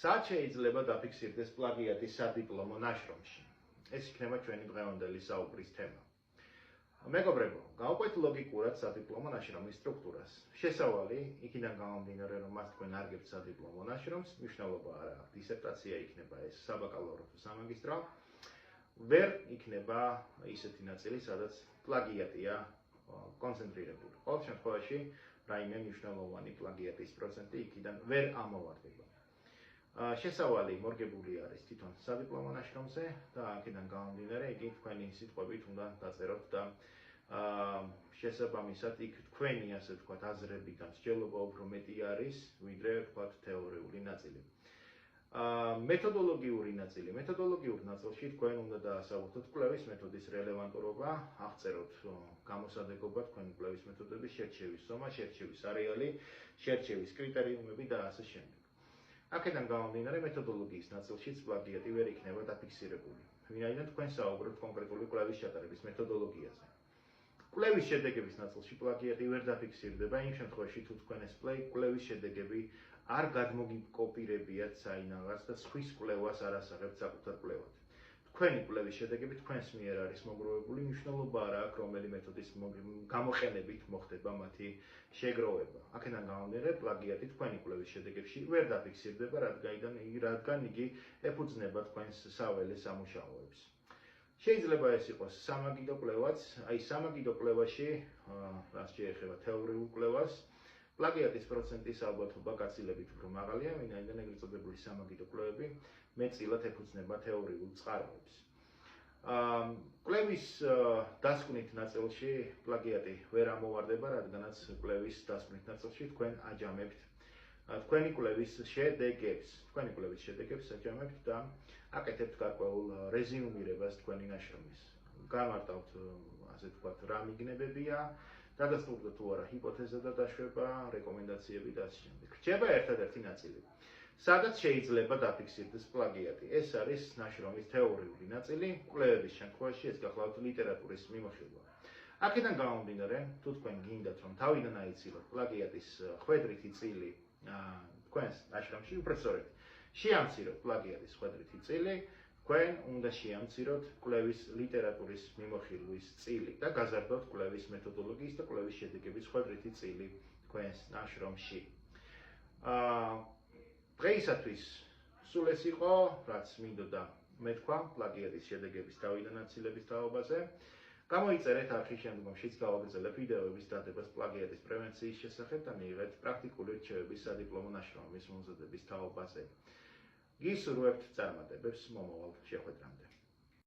სად შეიძლება დაფიქსირდეს პლაგიატი სადიპლომო ნაშრომში? ეს იქნება ჩვენი დღევანდელი საუბრის თემა. მეგობრებო, გავყვეთ ლოგიკურად სადიპლომო ნაშრომის სტრუქტურას. შესავალი, იქიდან გამომდინარე, რომ მას თქვენ არ გებთ სადიპლომო ნაშრომს, მნიშვნელობა არ აქვს. დისერტაცია იქნება ეს საბაკალავრო თუ სამაგისტრო. ვერ იქნება ისეთი ნაწილი, სადაც პლაგიატია კონცენტრირებული. ყოველ შემთხვევაში, რაიმე მნიშვნელოვანი პლაგიატის პროცენტი იქიდან ვერ ამოვარდება. შესავალი მორგებული არის თვითონ სადიპლომო ნაშრომზე და აქედან გამომდინარე, იგი თქვენი სიტყვებით უნდა დაწეროთ და შესაბამისად იქ თქვენი, ასე ვთქვათ, აზრები და მსჯელობა უფრო მეტი არის, ვიდრე ვთქვათ თეორიული ნაწილი. მეთოდოლოგიური ნაწილი. მეთოდოლოგიურ ნაწილში თქვენ უნდა დაასაბუთოთ კვლევის მეთოდის რელევანტურობა, აღწეროთ გამოსადეგობა თქვენი კვლევის მეთოდების შერჩევის ზომა, შერჩევის არეალი, შერჩევის კრიტერიუმები და ასე შემდეგ. აქედან გამომდინარე, მეთოდოლოგიის ნაწილშიც პლაგიატი ვერ იქნება დაფიქსირებული. ვინაიდან თქვენ საუბრობთ კონკრეტული კვლევის ჩატარების მეთოდოლოგიაზე. კვლევის შედეგების ნაწილში პლაგიატი ვერ დაფიქსირდება იმ შემთხვევაში, თუ თქვენ ეს კვლევის შედეგები არ გადმოგიკოპირებიათ საინაღარს და სხვის კვლევას არ ასახებთ საკუთარ კვლევად. თქვენი კვლევის შედეგები თქვენს მიერ არის მოგროვებული, მნიშვნელობა არ აქვს, რომელი მეთოდის გამოყენებით მოხდება მათი შეგროვება. აქედან გამომდინარე, პლაგიატი თქვენი კვლევის შედეგებში ვერ დაფიქსირდება, რადგან იგი ეფუძნება თქვენს საველე სამუშაოებს. შეიძლება ეს იყოს სამაგიდო კვლევაც, აი სამაგიდო კვლევაში, რაც შეეხება თეორიულ კვლევას, პლაგიატის პროცენტის ალბათობა გაცილებით უფრო მაღალია, ვინაიდან ეგრეთ წოდებული სამაგიდო კვლევები მეტწილად ეფუძნება თეორიულ წყაროებს. კვლევის დასკვნით ნაწილში პლაგიატი ვერ ამოვარდება, რადგანაც კვლევის დასკვნით ნაწილში თქვენ აჯამებთ თქვენი კვლევის შედეგებს აჯამებთ და აკეთებთ გარკვეულ რეზიუმირებას თქვენი ნაშრომის. გამარტავთ, ასე ვთქვათ, რა მიგნებებია, დადასტურდა თუ არა ჰიპოთეზა და დაშვება, რეკომენდაციები და ასე შემდეგ. რჩება ერთადერთი ნაწილი. სადაც შეიძლება დაფიქსირდეს პლაგიატი. ეს არის ნაშრომის თეორიული ნაწილი, კვლევების შემთხვევაში ეს გახლავთ ლიტერატურის მიმოხილვა. აქედან გამომდინარე, თუ თქვენ გინდათ, რომ თავიდან აიცილოთ პლაგიატის ხვედრითი წილი თქვენს ნაშრომში, უბრალოდ შეამციროთ პლაგიატის ხვედრითი წილი, თქვენ უნდა შეამციროთ კვლევის ლიტერატურის მიმოხილვის წილი და გაზარდოთ კვლევის მეთოდოლოგიის და კვლევის შედეგების ხვედრითი წილი თქვენს ნაშრომში. დღეისათვის სულ ეს იყო, რაც მინდოდა მეთქვა პლაგიატის შედეგების თავიდან აცილების თაობაზე. გამოიწერეთ არხის შემდგომშიც გავაგრძელებ ვიდეოების დადებას პლაგიატის პრევენციის შესახებ და მიიღეთ პრაქტიკული რჩევების სადიპლომო ნაშრომის მომზადების თაობაზე. გისურვებთ წარმატებებს მომავალ შეხვედრამდე.